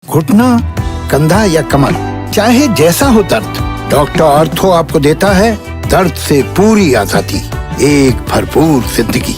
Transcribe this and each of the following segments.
घुटना, कंधा या कमर, चाहे जैसा हो दर्द, डॉक्टर ऑर्थो आपको देता है दर्द से पूरी आजादी, एक भरपूर जिंदगी।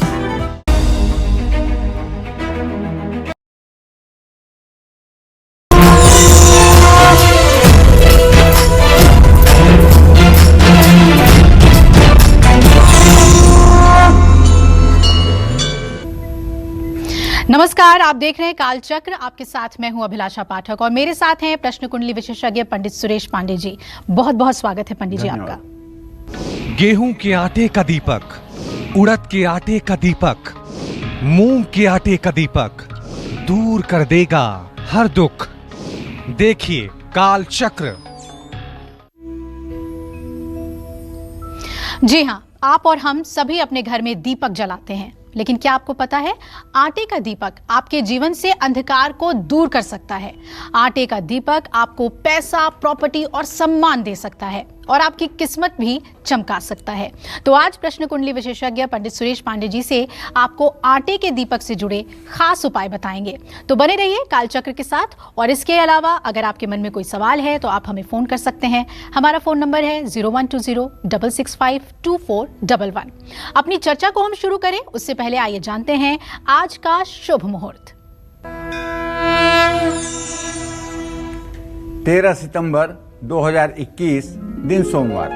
नमस्कार, आप देख रहे हैं कालचक्र। आपके साथ मैं हूं अभिलाषा पाठक और मेरे साथ हैं प्रश्न कुंडली विशेषज्ञ पंडित सुरेश पांडे जी। बहुत बहुत स्वागत है पंडित जी आपका। गेहूं के आटे का दीपक, उड़द के आटे का दीपक, मूंग के आटे का दीपक दूर कर देगा हर दुख। देखिए कालचक्र। जी हाँ, आप और हम सभी अपने घर में दीपक जलाते हैं, लेकिन क्या आपको पता है आटे का दीपक आपके जीवन से अंधकार को दूर कर सकता है। आटे का दीपक आपको पैसा, प्रॉपर्टी और सम्मान दे सकता है और आपकी किस्मत भी चमका सकता है। तो आज प्रश्न कुंडली विशेषज्ञ पंडित सुरेश पांडे जी से आपको आटे के दीपक से जुड़े खास उपाय बताएंगे। तो बने रहिए कालचक्र के साथ। और इसके अलावा अगर आपके मन में कोई सवाल है तो आप हमें फोन कर सकते हैं। हमारा फोन नंबर है 0120-665-2411। अपनी चर्चा को हम शुरू करें उससे पहले आइए जानते हैं आज का शुभ मुहूर्त। 13 सितंबर 2021 दिन सोमवार।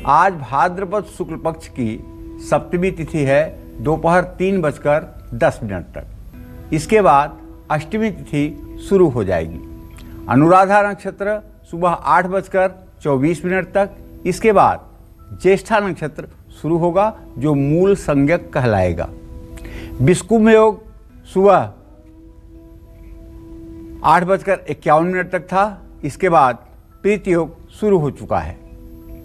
आज भाद्रपद शुक्ल पक्ष की सप्तमी तिथि है दोपहर 3:10 तक। इसके बाद अष्टमी तिथि शुरू हो जाएगी। अनुराधा नक्षत्र सुबह 8:24 तक। इसके बाद ज्येष्ठा नक्षत्र शुरू होगा जो मूल संज्ञक कहलाएगा। बिस्कुम योग सुबह 8:51 तक था। इसके बाद प्रीति योग शुरू हो चुका है।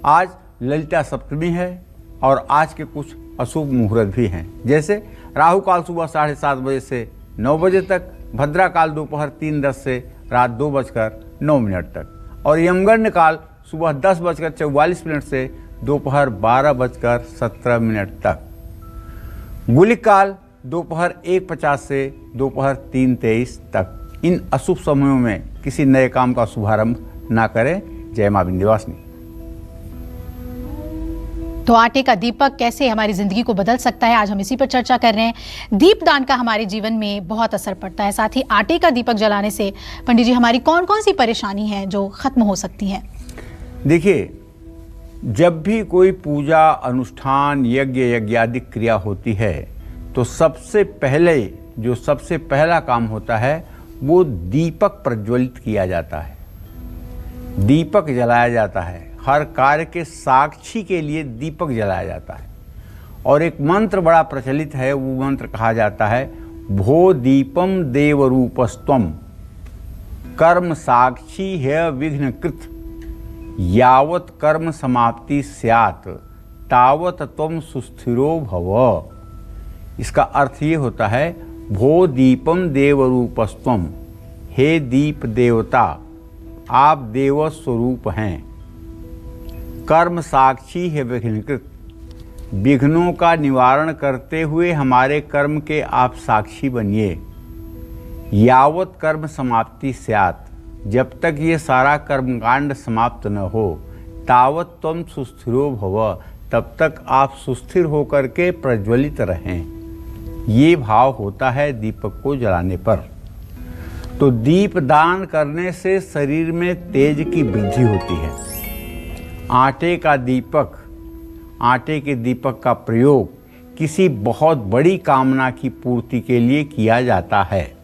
आज ललिता सप्तमी है और आज के कुछ अशुभ मुहूर्त भी हैं, जैसे राहु काल सुबह 7:30 बजे से 9 बजे तक, भद्रा काल दोपहर 3:10 से रात 2:09 तक और यमगंड काल सुबह 10:44 से दोपहर 12:17 तक। गुलिक काल दोपहर 1:50 से दोपहर 3:23 तक। इन अशुभ समयों में किसी नए काम का शुभारंभ ना करें। जय मां विंध्यवासिनी। तो आटे का दीपक कैसे हमारी जिंदगी को बदल सकता है, आज हम इसी पर चर्चा कर रहे हैं। दीपदान का हमारे जीवन में बहुत असर पड़ता है। साथ ही आटे का दीपक जलाने से पंडित जी हमारी कौन कौन सी परेशानी है जो खत्म हो सकती हैं? देखिए, जब भी कोई पूजा, अनुष्ठान, यज्ञ, यज्ञादिक क्रिया होती है तो सबसे पहला काम होता है वो दीपक प्रज्वलित किया जाता है, दीपक जलाया जाता है। हर कार्य के साक्षी के लिए दीपक जलाया जाता है। और एक मंत्र बड़ा प्रचलित है, वो मंत्र कहा जाता है भो दीपम देवरूपस्त्वम कर्म साक्षी है विघ्नकृत यावत कर्म समाप्ति स्यात् तावत त्वम सुस्थिरो भव। इसका अर्थ ये होता है भो दीपम देवरूपस्त्वम, हे दीप देवता आप देव स्वरूप हैं। कर्म साक्षी है विघ्नकृत, विघ्नों का निवारण करते हुए हमारे कर्म के आप साक्षी बनिए। यावत कर्म समाप्ति स्यात्, जब तक ये सारा कर्मकांड समाप्त न हो, तावत त्वम सुस्थिरो भव, तब तक आप सुस्थिर होकर के प्रज्वलित रहें। ये भाव होता है दीपक को जलाने पर। तो दीप दान करने से शरीर में तेज की वृद्धि होती है। आटे के दीपक का प्रयोग किसी बहुत बड़ी कामना की पूर्ति के लिए किया जाता है।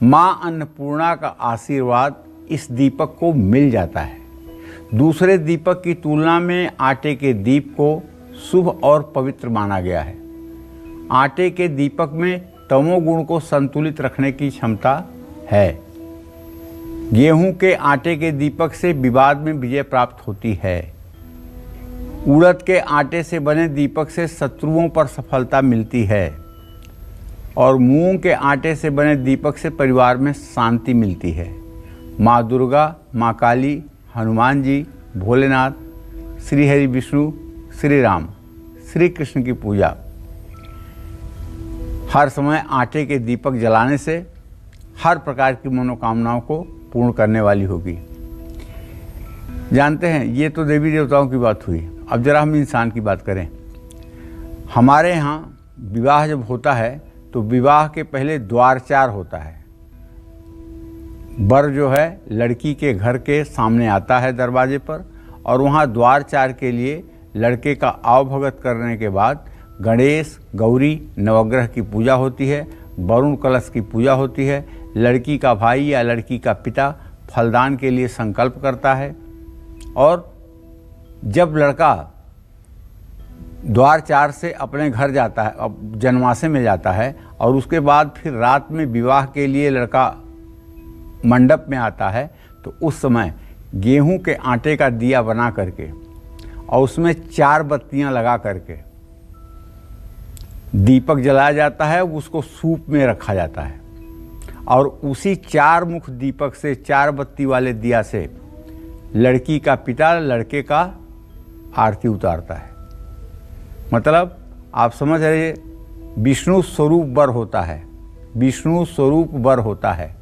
मां अन्नपूर्णा का आशीर्वाद इस दीपक को मिल जाता है। दूसरे दीपक की तुलना में आटे के दीप को शुभ और पवित्र माना गया है। आटे के दीपक में तमोगुण को संतुलित रखने की क्षमता है। गेहूं के आटे के दीपक से विवाद में विजय प्राप्त होती है। उड़द के आटे से बने दीपक से शत्रुओं पर सफलता मिलती है और मूंग के आटे से बने दीपक से परिवार में शांति मिलती है। माँ दुर्गा, माँ काली, हनुमान जी, भोलेनाथ, श्री हरि विष्णु, श्री राम, श्री कृष्ण की पूजा हर समय आटे के दीपक जलाने से हर प्रकार की मनोकामनाओं को पूर्ण करने वाली होगी। जानते हैं, ये तो देवी देवताओं की बात हुई। अब जरा हम इंसान की बात करें। हमारे यहाँ विवाह जब होता है तो विवाह के पहले द्वारचार होता है। वर जो है लड़की के घर के सामने आता है दरवाजे पर, और वहाँ द्वारचार के लिए लड़के का आवभगत करने के बाद गणेश, गौरी, नवग्रह की पूजा होती है, वरुण कलश की पूजा होती है। लड़की का भाई या लड़की का पिता फलदान के लिए संकल्प करता है, और जब लड़का द्वारचार से अपने घर जाता है, अब जनवासे में जाता है, और उसके बाद फिर रात में विवाह के लिए लड़का मंडप में आता है, तो उस समय गेहूं के आटे का दिया बना करके और उसमें 4 बत्तियां लगा करके दीपक जलाया जाता है। उसको सूप में रखा जाता है, और उसी 4 मुख दीपक से, 4 बत्ती वाले दिया से लड़की का पिता लड़के का आरती उतारता है। मतलब आप समझ रहे, विष्णु स्वरूप वर होता है, विष्णु स्वरूप वर होता है,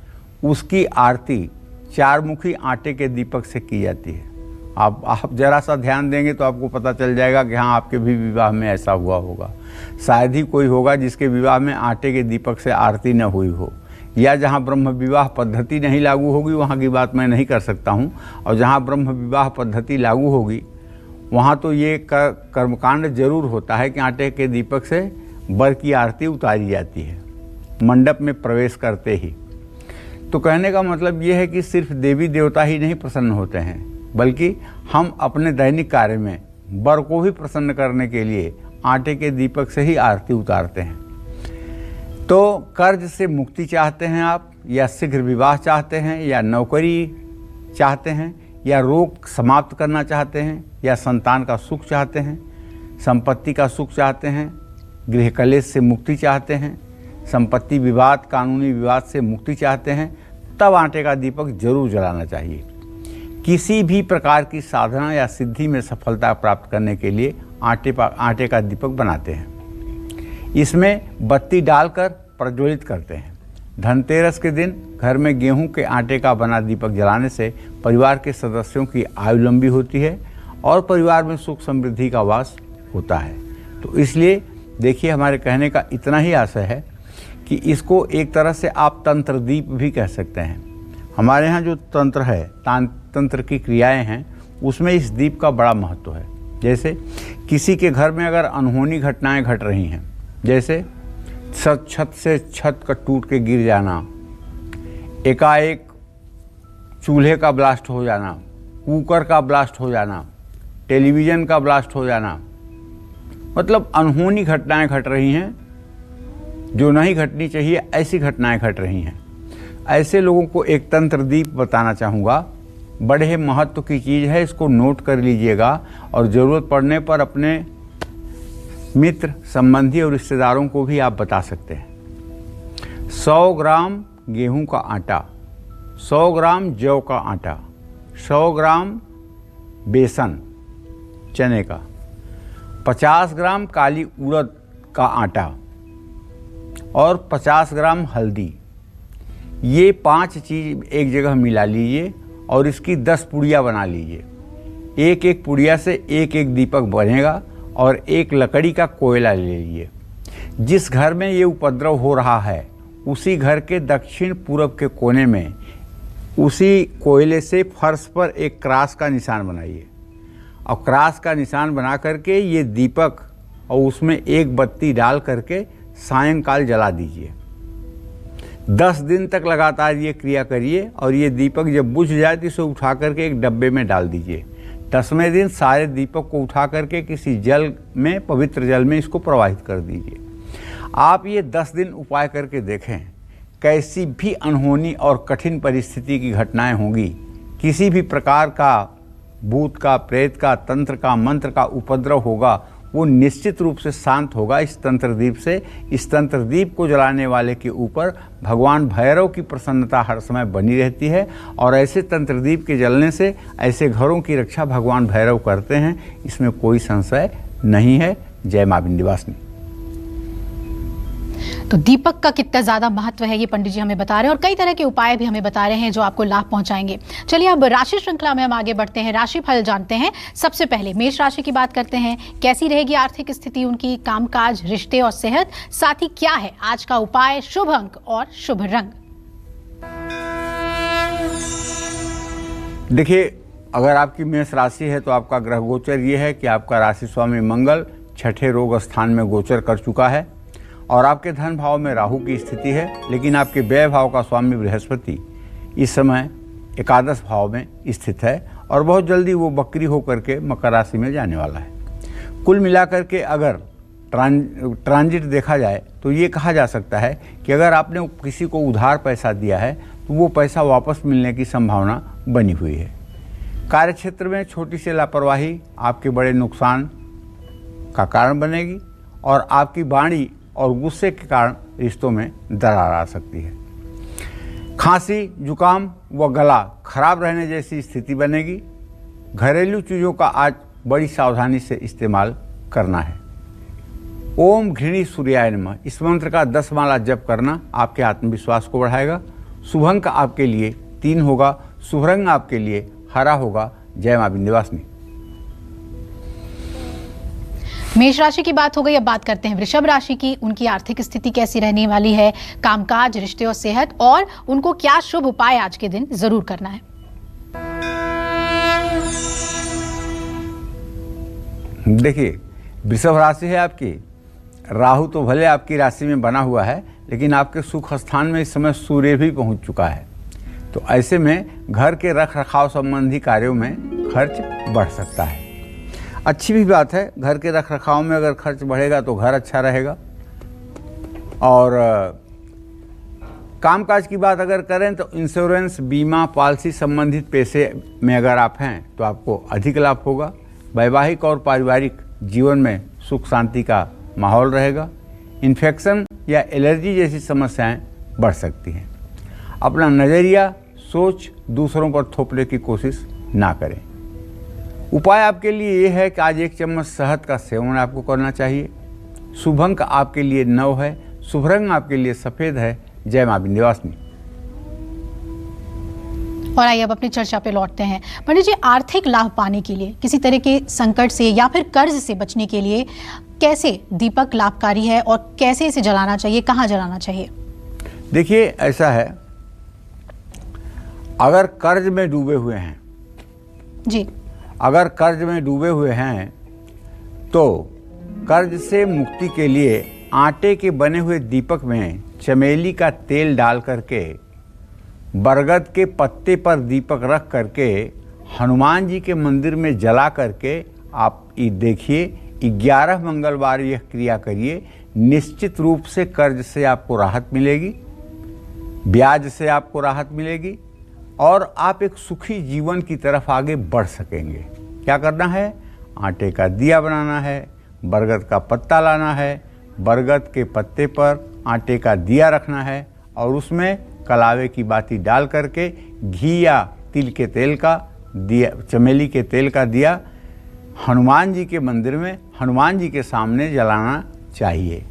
उसकी आरती 4 मुखी आटे के दीपक से की जाती है। आप जरा सा ध्यान देंगे तो आपको पता चल जाएगा कि हाँ, आपके भी विवाह में ऐसा हुआ होगा। शायद ही कोई होगा जिसके विवाह में आटे के दीपक से आरती न हुई हो, या जहाँ ब्रह्म विवाह पद्धति नहीं लागू होगी वहाँ की बात मैं नहीं कर सकता हूँ, और जहाँ ब्रह्म विवाह पद्धति लागू होगी वहाँ तो ये कर्मकांड जरूर होता है कि आटे के दीपक से वर की आरती उतारी जाती है मंडप में प्रवेश करते ही। तो कहने का मतलब ये है कि सिर्फ देवी देवता ही नहीं प्रसन्न होते हैं, बल्कि हम अपने दैनिक कार्य में वर को भी प्रसन्न करने के लिए आटे के दीपक से ही आरती उतारते हैं। तो कर्ज से मुक्ति चाहते हैं आप, या शीघ्र विवाह चाहते हैं, या नौकरी चाहते हैं, या रोग समाप्त करना चाहते हैं, या संतान का सुख चाहते हैं, संपत्ति का सुख चाहते हैं, गृह कलेश से मुक्ति चाहते हैं, संपत्ति विवाद, कानूनी विवाद से मुक्ति चाहते हैं, तब आटे का दीपक जरूर जलाना चाहिए। किसी भी प्रकार की साधना या सिद्धि में सफलता प्राप्त करने के लिए आटे का दीपक बनाते हैं। इसमें बत्ती डालकर प्रज्वलित करते हैं। धनतेरस के दिन घर में गेहूं के आटे का बना दीपक जलाने से परिवार के सदस्यों की आयु लंबी होती है और परिवार में सुख समृद्धि का वास होता है। तो इसलिए देखिए, हमारे कहने का इतना ही आशय है कि इसको एक तरह से आप तंत्र दीप भी कह सकते हैं। हमारे यहाँ जो तंत्र है, तंत्र की क्रियाएं हैं, उसमें इस दीप का बड़ा महत्व है। जैसे किसी के घर में अगर अनहोनी घटनाएं घट रही हैं, जैसे छत से छत का टूट के गिर जाना, एकाएक चूल्हे का ब्लास्ट हो जाना, कुकर का ब्लास्ट हो जाना, टेलीविज़न का ब्लास्ट हो जाना, मतलब अनहोनी घटनाएं घट रही हैं, जो नहीं घटनी चाहिए ऐसी घटनाएं घट रही हैं। ऐसे लोगों को एक तंत्र दीप बताना चाहूँगा। बड़े महत्व की चीज़ है, इसको नोट कर लीजिएगा, और ज़रूरत पड़ने पर अपने मित्र, संबंधी और रिश्तेदारों को भी आप बता सकते हैं। 100 ग्राम गेहूं का आटा, 100 ग्राम जौ का आटा, 100 ग्राम बेसन चने का, 50 ग्राम काली उड़द का आटा और 50 ग्राम हल्दी। ये 5 चीज़ एक जगह मिला लीजिए और इसकी 10 पुड़िया बना लीजिए। एक एक पुड़िया से एक एक दीपक बनेगा, और एक लकड़ी का कोयला ले लीजिए। जिस घर में ये उपद्रव हो रहा है उसी घर के दक्षिण पूर्व के कोने में उसी कोयले से फर्श पर एक क्रॉस का निशान बनाइए, और क्रॉस का निशान बना करके ये दीपक और उसमें एक बत्ती डाल करके सायंकाल जला दीजिए। 10 दिन तक लगातार ये क्रिया करिए, और ये दीपक जब बुझ जाए तो इसे उठा करके एक डब्बे में डाल दीजिए। 10वें दिन सारे दीपक को उठा करके किसी जल में, पवित्र जल में इसको प्रवाहित कर दीजिए। आप ये 10 दिन उपाय करके देखें, कैसी भी अनहोनी और कठिन परिस्थिति की घटनाएं होंगी, किसी भी प्रकार का भूत का, प्रेत का, तंत्र का, मंत्र का उपद्रव होगा, वो निश्चित रूप से शांत होगा इस तंत्रदीप से। इस तंत्रदीप को जलाने वाले के ऊपर भगवान भैरव की प्रसन्नता हर समय बनी रहती है, और ऐसे तंत्रदीप के जलने से ऐसे घरों की रक्षा भगवान भैरव करते हैं, इसमें कोई संशय नहीं है। जय मां विंध्यवासिनी। तो दीपक का कितना ज्यादा महत्व है ये पंडित जी हमें बता रहे हैं और कई तरह के उपाय भी हमें बता रहे हैं जो आपको लाभ पहुंचाएंगे। चलिए अब राशि श्रृंखला में हम आगे बढ़ते हैं, राशि फल जानते हैं। सबसे पहले मेष राशि की बात करते हैं। कैसी रहेगी आर्थिक स्थिति उनकी, कामकाज, रिश्ते और सेहत, साथ ही क्या है आज का उपाय, शुभ अंक और शुभ रंग। देखिए, अगर आपकी मेष राशि है तो आपका ग्रह गोचर ये है कि आपका राशि स्वामी मंगल छठे रोग स्थान में गोचर कर चुका है और आपके धन भाव में राहु की स्थिति है, लेकिन आपके व्यय भाव का स्वामी बृहस्पति इस समय एकादश भाव में स्थित है और बहुत जल्दी वो वक्री होकर के मकर राशि में जाने वाला है। कुल मिलाकर के अगर ट्रांजिट देखा जाए तो ये कहा जा सकता है कि अगर आपने किसी को उधार पैसा दिया है तो वो पैसा वापस मिलने की संभावना बनी हुई है। कार्यक्षेत्र में छोटी सी लापरवाही आपके बड़े नुकसान का कारण बनेगी और आपकी वाणी और गुस्से के कारण रिश्तों में दरार आ सकती है। खांसी, जुकाम व गला खराब रहने जैसी स्थिति बनेगी। घरेलू चीज़ों का आज बड़ी सावधानी से इस्तेमाल करना है। ओम घृणी सूर्याय नमः इस मंत्र का 10 माला जप करना आपके आत्मविश्वास को बढ़ाएगा। शुभ अंक आपके लिए 3 होगा, शुभ रंग आपके लिए हरा होगा। जय मां विंध्यवासिनी। मेष राशि की बात हो गई, अब बात करते हैं वृषभ राशि की। उनकी आर्थिक स्थिति कैसी रहने वाली है, कामकाज, रिश्ते और सेहत, और उनको क्या शुभ उपाय आज के दिन जरूर करना है। देखिए, वृषभ राशि है आपकी। राहु तो भले आपकी राशि में बना हुआ है, लेकिन आपके सुख स्थान में इस समय सूर्य भी पहुंच चुका है। तो ऐसे में घर के रख रखाव संबंधी कार्यों में खर्च बढ़ सकता है। अच्छी भी बात है, घर के रख रखाव में अगर खर्च बढ़ेगा तो घर अच्छा रहेगा। और कामकाज की बात अगर करें तो इंश्योरेंस, बीमा, पॉलिसी संबंधित पेशे में अगर आप हैं तो आपको अधिक लाभ होगा। वैवाहिक और पारिवारिक जीवन में सुख शांति का माहौल रहेगा। इन्फेक्शन या एलर्जी जैसी समस्याएं बढ़ सकती हैं। अपना नज़रिया, सोच दूसरों पर थोपने की कोशिश ना करें। उपाय आपके लिए ये है कि आज 1 चम्मच शहद का सेवन आपको करना चाहिए। शुभ अंक आपके लिए 9 है, शुभ रंग आपके लिए सफ़ेद है। जय मां विंध्यवासिनी। और आइए अब अपनी चर्चा पे लौटते हैं। पंडित जी, आर्थिक लाभ पाने के लिए, किसी तरह के संकट से या फिर कर्ज से बचने के लिए कैसे दीपक लाभकारी है और कैसे इसे जलाना चाहिए, कहाँ जलाना चाहिए? देखिए, ऐसा है, अगर कर्ज में डूबे हुए हैं जी, अगर कर्ज में डूबे हुए हैं तो कर्ज से मुक्ति के लिए आटे के बने हुए दीपक में चमेली का तेल डाल करके, बरगद के पत्ते पर दीपक रख करके, हनुमान जी के मंदिर में जला करके आप ये देखिए, 11 मंगलवार यह क्रिया करिए। निश्चित रूप से कर्ज से आपको राहत मिलेगी, ब्याज से आपको राहत मिलेगी और आप एक सुखी जीवन की तरफ आगे बढ़ सकेंगे। क्या करना है? आटे का दिया बनाना है, बरगद का पत्ता लाना है, बरगद के पत्ते पर आटे का दिया रखना है और उसमें कलावे की बाती डाल करके घी या तिल के तेल का दिया, चमेली के तेल का दिया हनुमान जी के मंदिर में, हनुमान जी के सामने जलाना चाहिए।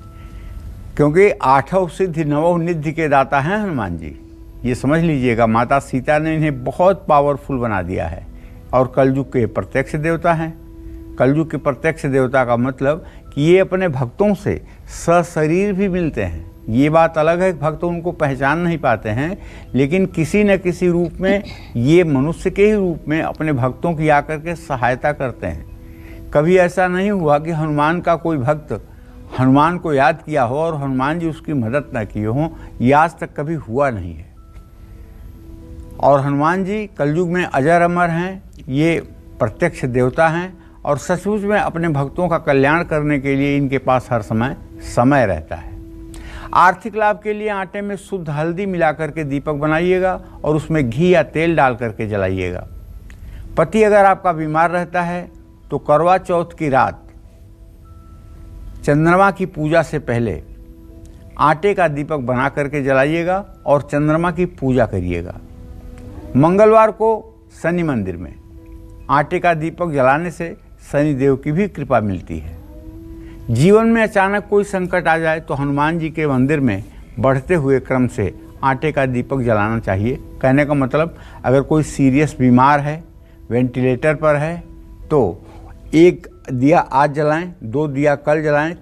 क्योंकि 8 सिद्धि 9 निधि के दाता हैं हनुमान जी। ये समझ लीजिएगा, माता सीता ने इन्हें बहुत पावरफुल बना दिया है और कलयुग के प्रत्यक्ष देवता हैं। कलयुग के प्रत्यक्ष देवता का मतलब कि ये अपने भक्तों से सशरीर भी मिलते हैं। ये बात अलग है कि भक्त उनको पहचान नहीं पाते हैं, लेकिन किसी न किसी रूप में ये मनुष्य के ही रूप में अपने भक्तों की आकर के सहायता करते हैं। कभी ऐसा नहीं हुआ कि हनुमान का कोई भक्त हनुमान को याद किया हो और हनुमान जी उसकी मदद न किए हों, ये आज तक कभी हुआ नहीं है। और हनुमान जी कलयुग में अजर अमर हैं, ये प्रत्यक्ष देवता हैं और सचमुच में अपने भक्तों का कल्याण करने के लिए इनके पास हर समय रहता है। आर्थिक लाभ के लिए आटे में शुद्ध हल्दी मिलाकर के दीपक बनाइएगा और उसमें घी या तेल डाल करके जलाइएगा। पति अगर आपका बीमार रहता है तो करवा चौथ की रात चंद्रमा की पूजा से पहले आटे का दीपक बना करके जलाइएगा और चंद्रमा की पूजा करिएगा। मंगलवार को शनि मंदिर में आटे का दीपक जलाने से शनि देव की भी कृपा मिलती है। जीवन में अचानक कोई संकट आ जाए तो हनुमान जी के मंदिर में बढ़ते हुए क्रम से आटे का दीपक जलाना चाहिए। कहने का मतलब, अगर कोई सीरियस बीमार है, वेंटिलेटर पर है, तो 1 दिया आज जलाएं, 2 दिया कल जलाएं,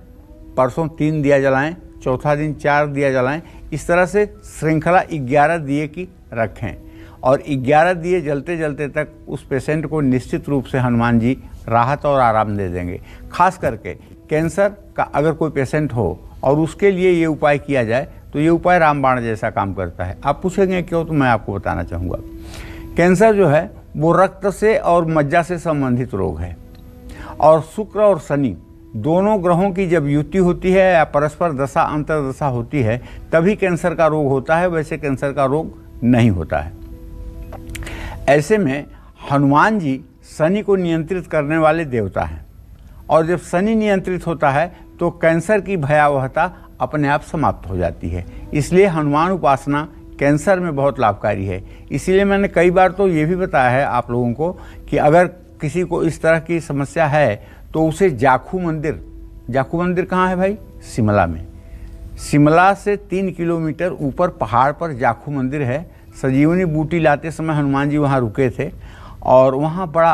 परसों 3 दिया जलाएं, चौथा दिन 4 दिया जलाएं। इस तरह से श्रृंखला 11 दिए की रखें और 11 दिए जलते जलते तक उस पेशेंट को निश्चित रूप से हनुमान जी राहत और आराम दे देंगे। खास करके कैंसर का अगर कोई पेशेंट हो और उसके लिए ये उपाय किया जाए तो ये उपाय रामबाण जैसा काम करता है। आप पूछेंगे क्यों, तो मैं आपको बताना चाहूँगा। कैंसर जो है वो रक्त से और मज्जा से संबंधित रोग है और शुक्र और शनि दोनों ग्रहों की जब युति होती है या परस्पर दशा अंतर्दशा होती है तभी कैंसर का रोग होता है, वैसे कैंसर का रोग नहीं होता है। ऐसे में हनुमान जी शनि को नियंत्रित करने वाले देवता हैं और जब शनि नियंत्रित होता है तो कैंसर की भयावहता अपने आप समाप्त हो जाती है। इसलिए हनुमान उपासना कैंसर में बहुत लाभकारी है। इसीलिए मैंने कई बार तो ये भी बताया है आप लोगों को कि अगर किसी को इस तरह की समस्या है तो उसे जाखू मंदिर कहाँ है भाई? शिमला में। शिमला से 3 किलोमीटर ऊपर पहाड़ पर जाखू मंदिर है। संजीवनी बूटी लाते समय हनुमान जी वहाँ रुके थे और वहाँ बड़ा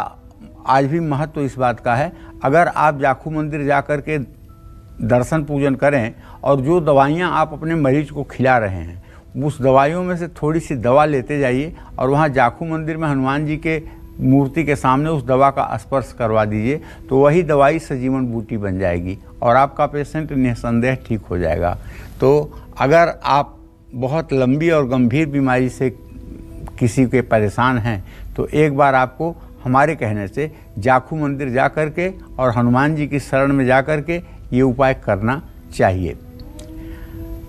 आज भी महत्व इस बात का है। अगर आप जाखू मंदिर जा कर के दर्शन पूजन करें और जो दवाइयाँ आप अपने मरीज को खिला रहे हैं उस दवाइयों में से थोड़ी सी दवा लेते जाइए और वहाँ जाखू मंदिर में हनुमान जी के मूर्ति के सामने उस दवा का स्पर्श करवा दीजिए तो वही दवाई सजीवन बूटी बन जाएगी और आपका पेशेंट निसंदेह ठीक हो जाएगा। तो अगर आप बहुत लंबी और गंभीर बीमारी से किसी के परेशान हैं तो एक बार आपको हमारे कहने से जाखू मंदिर जा कर के और हनुमान जी की शरण में जा कर के ये उपाय करना चाहिए।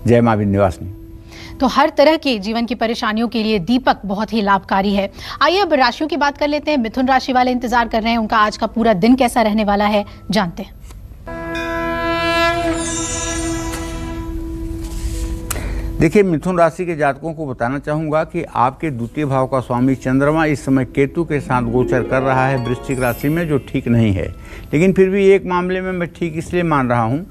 जय मां विंध्यवासिनी। तो हर तरह के जीवन की परेशानियों के लिए दीपक बहुत ही लाभकारी है। आइए अब राशियों की बात कर लेते हैं। मिथुन राशि वाले इंतजार कर रहे हैं, उनका आज का पूरा दिन कैसा रहने वाला है, जानते हैं। देखिए, मिथुन राशि के जातकों को बताना चाहूँगा कि आपके द्वितीय भाव का स्वामी चंद्रमा इस समय केतु के साथ गोचर कर रहा है वृश्चिक राशि में, जो ठीक नहीं है। लेकिन फिर भी एक मामले में मैं ठीक इसलिए मान रहा हूँ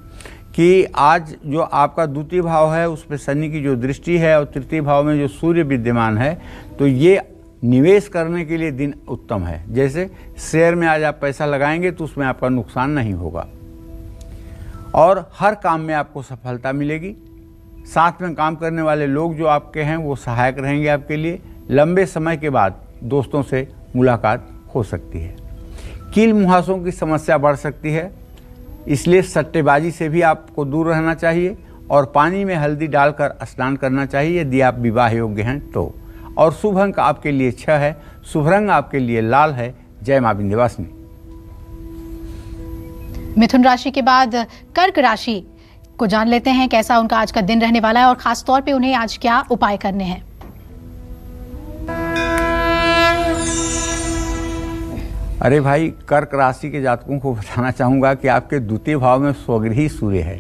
कि आज जो आपका द्वितीय भाव है उस पर शनि की जो दृष्टि है और तृतीय भाव में जो सूर्य विद्यमान है, तो ये निवेश करने के लिए दिन उत्तम है। जैसे शेयर में आज आप पैसा लगाएंगे तो उसमें आपका नुकसान नहीं होगा और हर काम में आपको सफलता मिलेगी। साथ में काम करने वाले लोग जो आपके हैं वो सहायक रहेंगे आपके लिए। लंबे समय के बाद दोस्तों से मुलाकात हो सकती है। कील मुहासों की समस्या बढ़ सकती है, इसलिए सट्टेबाजी से भी आपको दूर रहना चाहिए और पानी में हल्दी डालकर स्नान करना चाहिए यदि आप विवाह योग्य हैं तो। और शुभ अंक आपके लिए 6 है, शुभ रंग आपके लिए लाल है। जय मां विंध्यवासिनी। मिथुन राशि के बाद कर्क राशि को जान लेते हैं कैसा उनका आज का दिन रहने वाला है और खास तौर पे उन्हें आज क्या उपाय करने हैं। अरे भाई, कर्क राशि के जातकों को बताना चाहूँगा कि आपके द्वितीय भाव में स्वगृही सूर्य है।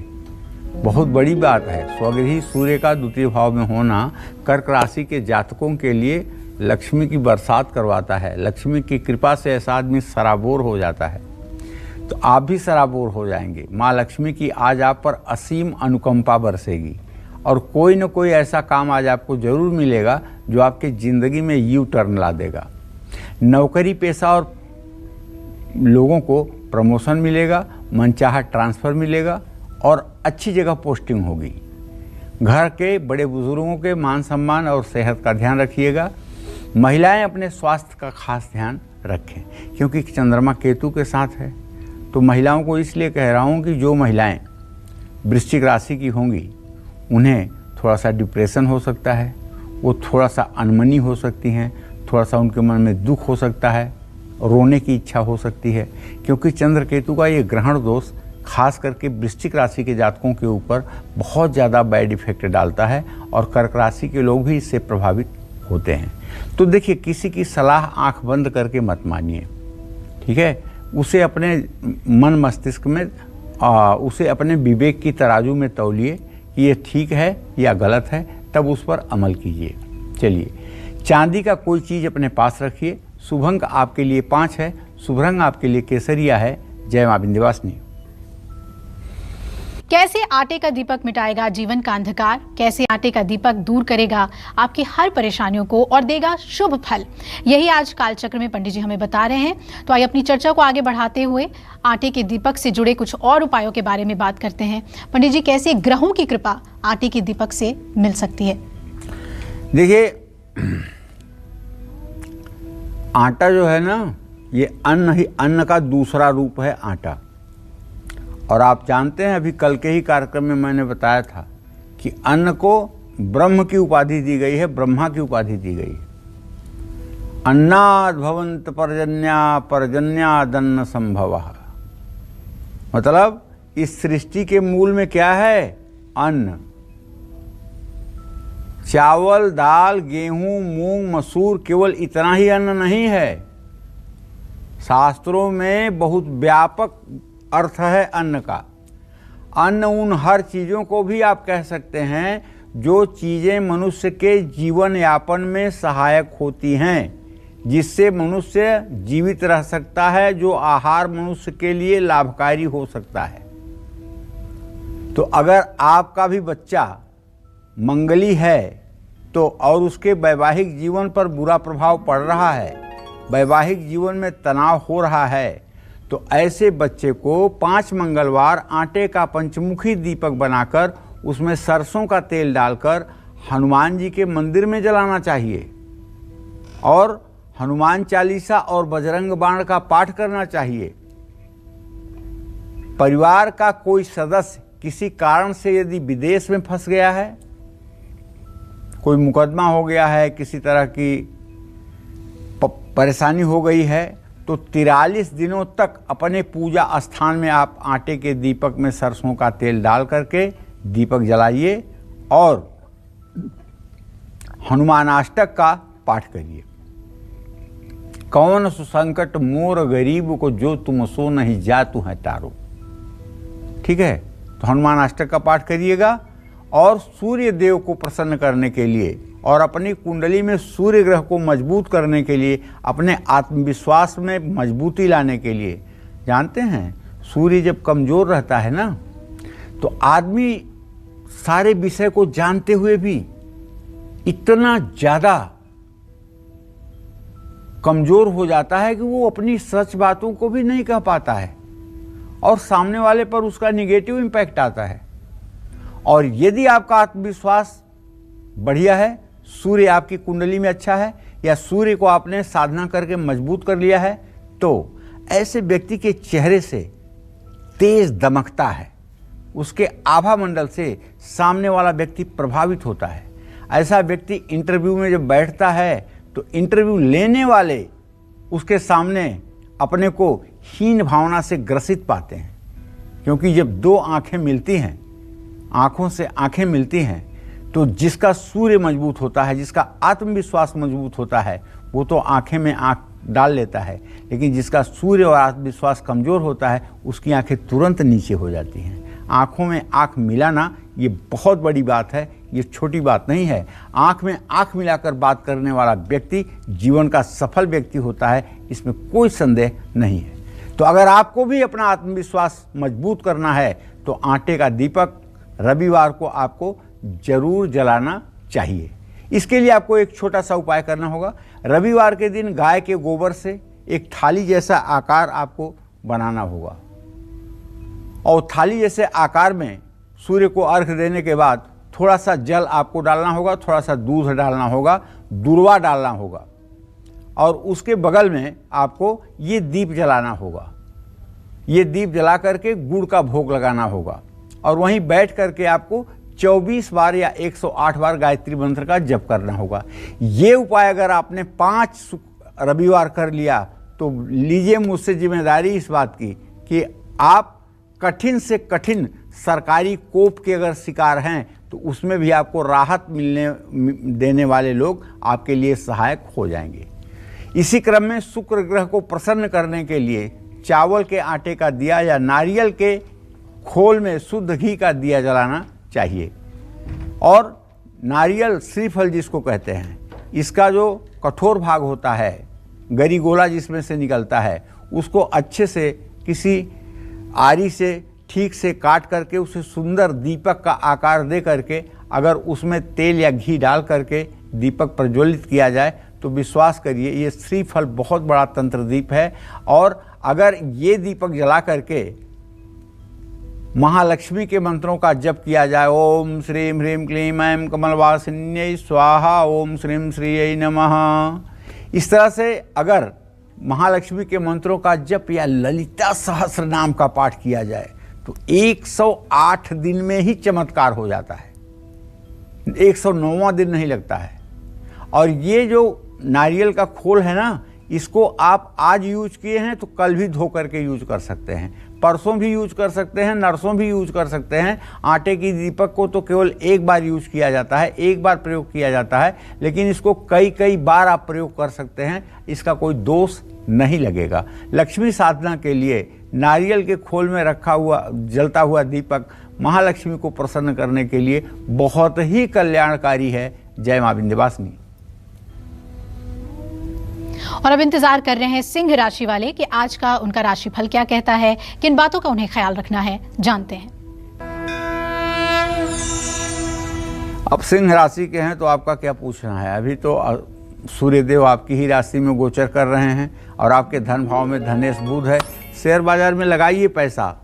बहुत बड़ी बात है, स्वगृही सूर्य का द्वितीय भाव में होना कर्क राशि के जातकों के लिए लक्ष्मी की बरसात करवाता है। लक्ष्मी की कृपा से ऐसा आदमी सराबोर हो जाता है, तो आप भी सराबोर हो जाएंगे। माँ लक्ष्मी की आज आप पर असीम अनुकंपा बरसेगी और कोई न कोई ऐसा काम आज आपको जरूर मिलेगा जो आपकी ज़िंदगी में यू टर्न ला देगा। नौकरी पेशा और लोगों को प्रमोशन मिलेगा, मनचाहा ट्रांसफ़र मिलेगा और अच्छी जगह पोस्टिंग होगी। घर के बड़े बुजुर्गों के मान सम्मान और सेहत का ध्यान रखिएगा। महिलाएं अपने स्वास्थ्य का खास ध्यान रखें क्योंकि चंद्रमा केतु के साथ है। तो महिलाओं को इसलिए कह रहा हूँ कि जो महिलाएं वृश्चिक राशि की होंगी उन्हें थोड़ा सा डिप्रेशन हो सकता है, वो थोड़ा सा अनमनी हो सकती हैं, थोड़ा सा उनके मन में दुख हो सकता है, रोने की इच्छा हो सकती है, क्योंकि चंद्र केतु का ये ग्रहण दोष खास करके वृश्चिक राशि के जातकों के ऊपर बहुत ज़्यादा बैड इफेक्ट डालता है और कर्क राशि के लोग भी इससे प्रभावित होते हैं। तो देखिए, किसी की सलाह आंख बंद करके मत मानिए, ठीक है। उसे अपने मन मस्तिष्क में उसे अपने विवेक की तराजू में तौलिए कि ये ठीक है या गलत है, तब उस पर अमल कीजिए। चलिए, चांदी का कोई चीज़ अपने पास रखिए। शुभ अंक आपके लिए 5 है, शुभ रंग आपके लिए केसरिया है। जय मां विंध्यवासिनी। कैसे आटे का दीपक मिटाएगा जीवन का अंधकार, कैसे आटे का दीपक दूर करेगा आपकी हर परेशानियों को और देगा शुभ फल, यही आज कालचक्र में पंडित जी हमें बता रहे हैं। तो आइए अपनी चर्चा को आगे बढ़ाते हुए आटे के दीपक से जुड़े कुछ और उपायों के बारे में बात करते हैं। पंडित जी, कैसे ग्रहों की कृपा आटे के दीपक से मिल सकती है? देखिए, आटा जो है ना, ये अन्न का दूसरा रूप है आटा। और आप जानते हैं, अभी कल के ही कार्यक्रम में मैंने बताया था कि अन्न को ब्रह्म की उपाधि दी गई है, ब्रह्मा की उपाधि दी गई है। अन्नाद भवंत पर्जन्यादन्न संभवः, मतलब इस सृष्टि के मूल में क्या है? अन्न। चावल, दाल, गेहूं, मूंग, मसूर, केवल इतना ही अन्न नहीं है। शास्त्रों में बहुत व्यापक अर्थ है अन्न का। अन्न उन हर चीज़ों को भी आप कह सकते हैं जो चीज़ें मनुष्य के जीवन यापन में सहायक होती हैं, जिससे मनुष्य जीवित रह सकता है, जो आहार मनुष्य के लिए लाभकारी हो सकता है। तो अगर आपका भी बच्चा मंगली है तो और उसके वैवाहिक जीवन पर बुरा प्रभाव पड़ रहा है, वैवाहिक जीवन में तनाव हो रहा है, तो ऐसे बच्चे को 5 मंगलवार आटे का पंचमुखी दीपक बनाकर उसमें सरसों का तेल डालकर हनुमान जी के मंदिर में जलाना चाहिए और हनुमान चालीसा और बजरंग बाण का पाठ करना चाहिए। परिवार का कोई सदस्य किसी कारण से यदि विदेश में फंस गया है, कोई मुकदमा हो गया है, किसी तरह की परेशानी हो गई है, तो 43 दिनों तक अपने पूजा स्थान में आप आटे के दीपक में सरसों का तेल डाल करके दीपक जलाइए और हनुमानाष्टक का पाठ करिए। कौन सुसंकट मोर गरीब को जो तुम सो नहीं जा तू है तारो। ठीक है, तो हनुमानाष्टक का पाठ करिएगा और सूर्य देव को प्रसन्न करने के लिए और अपनी कुंडली में सूर्य ग्रह को मजबूत करने के लिए, अपने आत्मविश्वास में मजबूती लाने के लिए, जानते हैं सूर्य जब कमजोर रहता है ना, तो आदमी सारे विषय को जानते हुए भी इतना ज्यादा कमजोर हो जाता है कि वो अपनी सच बातों को भी नहीं कह पाता है और सामने वाले पर उसका निगेटिव इम्पैक्ट आता है। और यदि आपका आत्मविश्वास बढ़िया है, सूर्य आपकी कुंडली में अच्छा है, या सूर्य को आपने साधना करके मजबूत कर लिया है, तो ऐसे व्यक्ति के चेहरे से तेज दमकता है, उसके आभा मंडल से सामने वाला व्यक्ति प्रभावित होता है। ऐसा व्यक्ति इंटरव्यू में जब बैठता है तो इंटरव्यू लेने वाले उसके सामने अपने को हीन भावना से ग्रसित पाते हैं, क्योंकि जब दो आंखें मिलती हैं, आंखों से आंखें मिलती हैं, तो जिसका सूर्य मजबूत होता है, जिसका आत्मविश्वास मजबूत होता है, वो तो आंखें में आंख डाल लेता है, लेकिन जिसका सूर्य और आत्मविश्वास कमजोर होता है, उसकी आंखें तुरंत नीचे हो जाती हैं। आंखों में आंख मिलाना ये बहुत बड़ी बात है, ये छोटी बात नहीं है। आंख में आंख मिलाकर बात करने वाला व्यक्ति जीवन का सफल व्यक्ति होता है, इसमें कोई संदेह नहीं है। तो अगर आपको भी अपना आत्मविश्वास मजबूत करना है तो आटे का दीपक रविवार को आपको जरूर जलाना चाहिए। इसके लिए आपको एक छोटा सा उपाय करना होगा। रविवार के दिन गाय के गोबर से एक थाली जैसा आकार आपको बनाना होगा और थाली जैसे आकार में सूर्य को अर्घ्य देने के बाद थोड़ा सा जल आपको डालना होगा, थोड़ा सा दूध डालना होगा, दूर्वा डालना होगा और उसके बगल में आपको ये दीप जलाना होगा। ये दीप जला करके गुड़ का भोग लगाना होगा और वहीं बैठ करके आपको 24 बार या 108 बार गायत्री मंत्र का जप करना होगा। ये उपाय अगर आपने 5 रविवार कर लिया तो लीजिए मुझसे जिम्मेदारी इस बात की कि आप कठिन से कठिन सरकारी कोप के अगर शिकार हैं तो उसमें भी आपको राहत मिलने देने वाले लोग आपके लिए सहायक हो जाएंगे। इसी क्रम में शुक्र ग्रह को प्रसन्न करने के लिए चावल के आटे का दिया या नारियल के खोल में शुद्ध घी का दिया जलाना चाहिए। और नारियल श्रीफल जिसको कहते हैं, इसका जो कठोर भाग होता है, गरी गोला जिसमें से निकलता है, उसको अच्छे से किसी आरी से ठीक से काट करके उसे सुंदर दीपक का आकार दे करके अगर उसमें तेल या घी डाल करके दीपक प्रज्वलित किया जाए तो विश्वास करिए ये श्रीफल बहुत बड़ा तंत्र दीप है। और अगर ये दीपक जला करके महालक्ष्मी के मंत्रों का जप किया जाए, ओम श्रीम ह्रीम क्लीम ऐं कमलवासिन्यै स्वाहा, ओम श्रीम श्रीयै नमः, इस तरह से अगर महालक्ष्मी के मंत्रों का जप या ललिता सहस्र नाम का पाठ किया जाए तो 108 दिन में ही चमत्कार हो जाता है, 109वां दिन नहीं लगता है। और ये जो नारियल का खोल है ना, इसको आप आज यूज किए हैं तो कल भी धो करके यूज कर सकते हैं, परसों भी यूज कर सकते हैं, नरसों भी यूज कर सकते हैं। आटे की दीपक को तो केवल एक बार यूज किया जाता है, एक बार प्रयोग किया जाता है, लेकिन इसको कई कई बार आप प्रयोग कर सकते हैं, इसका कोई दोष नहीं लगेगा। लक्ष्मी साधना के लिए नारियल के खोल में रखा हुआ जलता हुआ दीपक महालक्ष्मी को प्रसन्न करने के लिए बहुत ही कल्याणकारी है। जय मां विंध्यवासिनी। और अब इंतजार कर रहे हैं सिंह राशि वाले कि आज का उनका राशिफल क्या कहता है, किन बातों का उन्हें ख्याल रखना है, जानते हैं। अब सिंह राशि के हैं तो आपका क्या पूछना है। अभी तो सूर्यदेव आपकी ही राशि में गोचर कर रहे हैं और आपके धन भाव में धनेश बुध है। शेयर बाजार में लगाइए पैसा,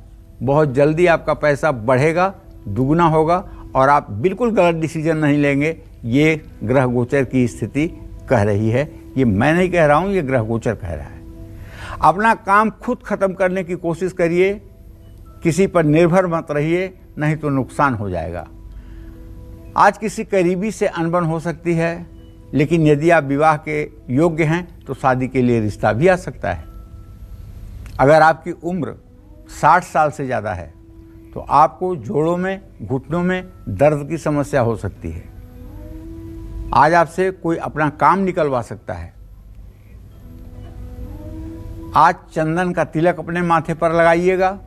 बहुत जल्दी आपका पैसा बढ़ेगा, दुगना होगा और आप बिल्कुल गलत डिसीजन नहीं लेंगे। ये ग्रह गोचर की स्थिति कह रही है, ये मैं नहीं कह रहा हूँ, ये ग्रह गोचर कह रहा है। अपना काम खुद खत्म करने की कोशिश करिए, किसी पर निर्भर मत रहिए, नहीं तो नुकसान हो जाएगा। आज किसी करीबी से अनबन हो सकती है, लेकिन यदि आप विवाह के योग्य हैं तो शादी के लिए रिश्ता भी आ सकता है। अगर आपकी उम्र 60 साल से ज़्यादा है तो आपको जोड़ों में, घुटनों में दर्द की समस्या हो सकती है। आज आपसे कोई अपना काम निकलवा सकता है। आज चंदन का तिलक अपने माथे पर लगाइएगा।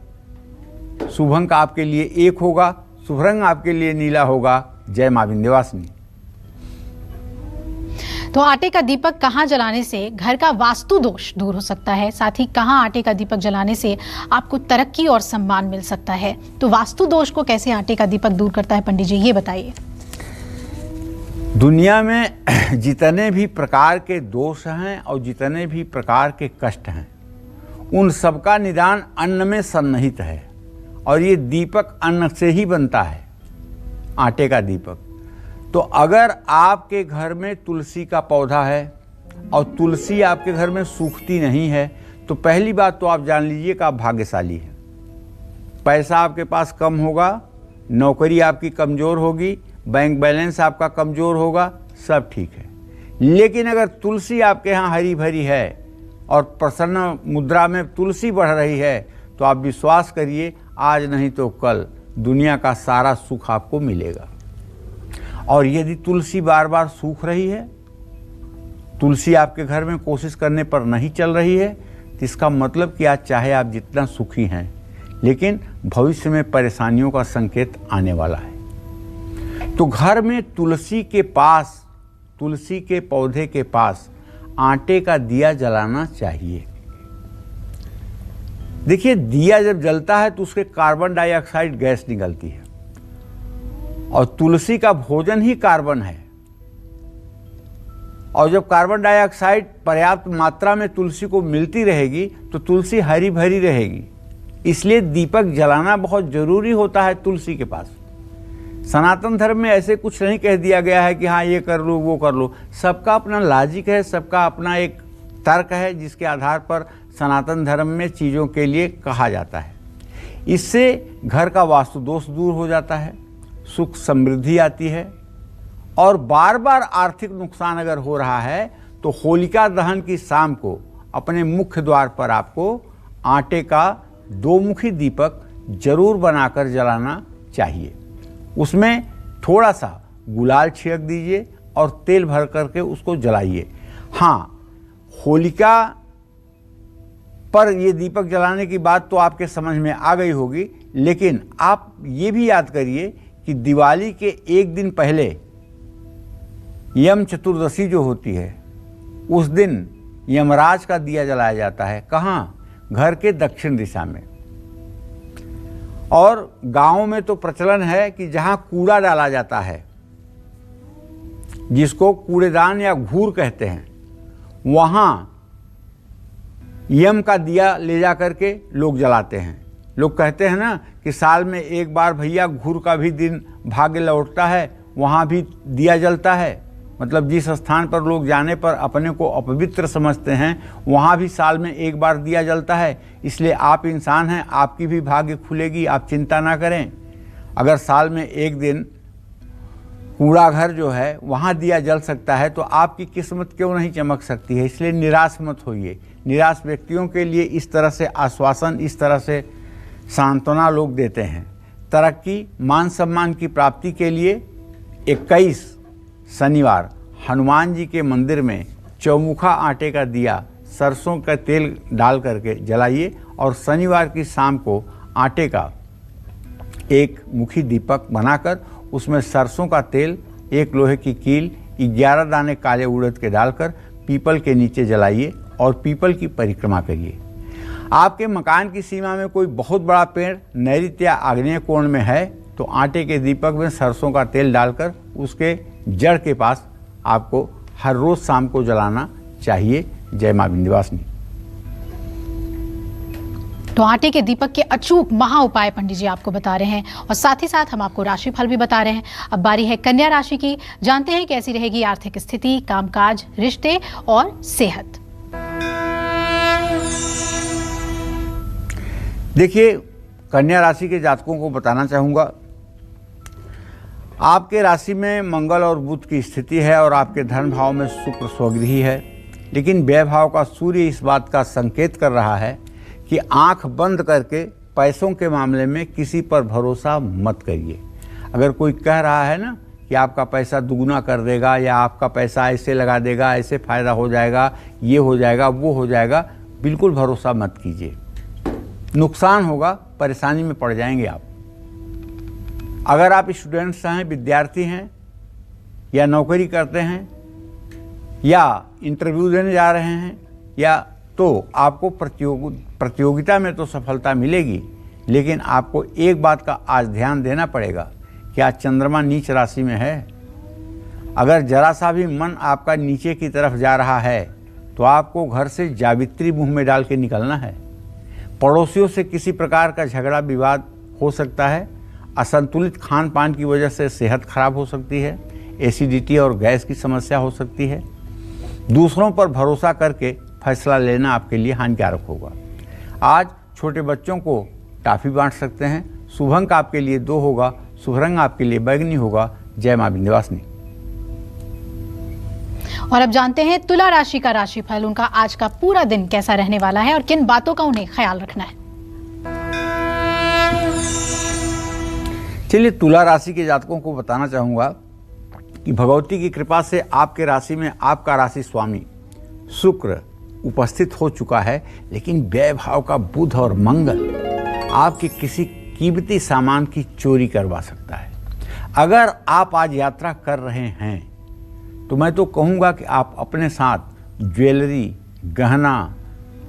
शुभ अंक आपके लिए 1 होगा, शुभ रंग आपके लिए नीला होगा। जय मां विंध्यवासिनी। तो आटे का दीपक कहाँ जलाने से घर का वास्तु दोष दूर हो सकता है, साथ ही कहाँ आटे का दीपक जलाने से आपको तरक्की और सम्मान मिल सकता है। तो वास्तु दोष को कैसे आटे का दीपक दूर करता है, पंडित जी ये बताइए। दुनिया में जितने भी प्रकार के दोष हैं और जितने भी प्रकार के कष्ट हैं, उन सबका निदान अन्न में सन्निहित है। और ये दीपक अन्न से ही बनता है, आटे का दीपक। तो अगर आपके घर में तुलसी का पौधा है और तुलसी आपके घर में सूखती नहीं है तो पहली बात तो आप जान लीजिए कि आप भाग्यशाली हैं। पैसा आपके पास कम होगा, नौकरी आपकी कमज़ोर होगी, बैंक बैलेंस आपका कमज़ोर होगा, सब ठीक है। लेकिन अगर तुलसी आपके यहाँ हरी भरी है और प्रसन्न मुद्रा में तुलसी बढ़ रही है तो आप विश्वास करिए, आज नहीं तो कल दुनिया का सारा सुख आपको मिलेगा। और यदि तुलसी बार बार सूख रही है, तुलसी आपके घर में कोशिश करने पर नहीं चल रही है, तो इसका मतलब कि आज चाहे आप जितना सुखी हैं, लेकिन भविष्य में परेशानियों का संकेत आने वाला है। तो घर में तुलसी के पास, तुलसी के पौधे के पास आटे का दिया जलाना चाहिए। देखिए, दिया जब जलता है तो उसके कार्बन डाइऑक्साइड गैस निकलती है और तुलसी का भोजन ही कार्बन है। और जब कार्बन डाइऑक्साइड पर्याप्त मात्रा में तुलसी को मिलती रहेगी तो तुलसी हरी भरी रहेगी। इसलिए दीपक जलाना बहुत जरूरी होता है तुलसी के पास। सनातन धर्म में ऐसे कुछ नहीं कह दिया गया है कि हाँ ये कर लो वो कर लो। सबका अपना लॉजिक है, सबका अपना एक तर्क है जिसके आधार पर सनातन धर्म में चीज़ों के लिए कहा जाता है। इससे घर का वास्तु दोष दूर हो जाता है, सुख समृद्धि आती है। और बार बार आर्थिक नुकसान अगर हो रहा है तो होलिका दहन की शाम को अपने मुख्य द्वार पर आपको आटे का 2-मुखी दीपक जरूर बनाकर जलाना चाहिए। उसमें थोड़ा सा गुलाल छिड़क दीजिए और तेल भर करके उसको जलाइए। हाँ, होलिका पर ये दीपक जलाने की बात तो आपके समझ में आ गई होगी, लेकिन आप ये भी याद करिए कि दिवाली के एक दिन पहले यम चतुर्दशी जो होती है, उस दिन यमराज का दिया जलाया जाता है। कहाँ? घर के दक्षिण दिशा में। और गांव में तो प्रचलन है कि जहां कूड़ा डाला जाता है, जिसको कूड़ेदान या घूर कहते हैं, वहां यम का दिया ले जा करके लोग जलाते हैं। लोग कहते हैं ना कि साल में एक बार भैया घूर का भी दिन भाग्य लौटता है, वहां भी दिया जलता है। मतलब जिस स्थान पर लोग जाने पर अपने को अपवित्र समझते हैं, वहाँ भी साल में एक बार दिया जलता है। इसलिए आप इंसान हैं, आपकी भी भाग्य खुलेगी, आप चिंता ना करें। अगर साल में एक दिन कूड़ा घर जो है वहाँ दिया जल सकता है तो आपकी किस्मत क्यों नहीं चमक सकती है। इसलिए निराश मत होइए। निराश व्यक्तियों के लिए इस तरह से आश्वासन, इस तरह से सांत्वना लोग देते हैं। तरक्की, मान सम्मान की प्राप्ति के लिए 21 शनिवार हनुमान जी के मंदिर में चौमुखा आटे का दिया सरसों का तेल डाल करके जलाइए और शनिवार की शाम को आटे का एक मुखी दीपक बनाकर उसमें सरसों का तेल, एक लोहे की कील, 11 दाने काले उड़द के डालकर पीपल के नीचे जलाइए और पीपल की परिक्रमा करिए। आपके मकान की सीमा में कोई बहुत बड़ा पेड़ नैऋत्य या आग्नेय कोण में है तो आटे के दीपक में सरसों का तेल डालकर उसके जड़ के पास आपको हर रोज शाम को जलाना चाहिए। जय मां विंध्यवासिनी। तो आटे के दीपक के अचूक महा उपाय पंडित जी आपको बता रहे हैं और साथ ही साथ हम आपको राशिफल भी बता रहे हैं। अब बारी है कन्या राशि की। जानते हैं कैसी रहेगी आर्थिक स्थिति, कामकाज, रिश्ते और सेहत। देखिए, कन्या राशि के जातकों को बताना चाहूँगा, आपके राशि में मंगल और बुध की स्थिति है और आपके धन भाव में शुक्र स्वगृही है। लेकिन व्यय भाव का सूर्य इस बात का संकेत कर रहा है कि आंख बंद करके पैसों के मामले में किसी पर भरोसा मत करिए। अगर कोई कह रहा है ना कि आपका पैसा दुगुना कर देगा या आपका पैसा ऐसे लगा देगा, ऐसे फ़ायदा हो जाएगा, ये हो जाएगा, वो हो जाएगा, बिल्कुल भरोसा मत कीजिए। नुकसान होगा, परेशानी में पड़ जाएंगे आप। अगर आप स्टूडेंट्स हैं, विद्यार्थी हैं या नौकरी करते हैं या इंटरव्यू देने जा रहे हैं या तो आपको प्रतियोगिता में तो सफलता मिलेगी। लेकिन आपको एक बात का आज ध्यान देना पड़ेगा कि आज चंद्रमा नीच राशि में है। अगर जरा सा भी मन आपका नीचे की तरफ जा रहा है तो आपको घर से जावित्री मुंह में डाल के निकलना है। पड़ोसियों से किसी प्रकार का झगड़ा विवाद हो सकता है। असंतुलित खान पान की वजह से सेहत खराब हो सकती है। एसिडिटी और गैस की समस्या हो सकती है। दूसरों पर भरोसा करके फैसला लेना आपके लिए हानिकारक होगा। आज छोटे बच्चों को टॉफी बांट सकते हैं। शुभ अंक आपके लिए 2 होगा। शुभ रंग आपके लिए बैंगनी होगा। जय मां विंध्यवासिनी। और अब जानते हैं तुला राशि का राशिफल। उनका आज का पूरा दिन कैसा रहने वाला है और किन बातों का उन्हें ख्याल रखना है। चलिए, तुला राशि के जातकों को बताना चाहूँगा कि भगवती की कृपा से आपके राशि में आपका राशि स्वामी शुक्र उपस्थित हो चुका है। लेकिन व्यय भाव का बुध और मंगल आपके किसी कीमती सामान की चोरी करवा सकता है। अगर आप आज यात्रा कर रहे हैं तो मैं तो कहूँगा कि आप अपने साथ ज्वेलरी, गहना,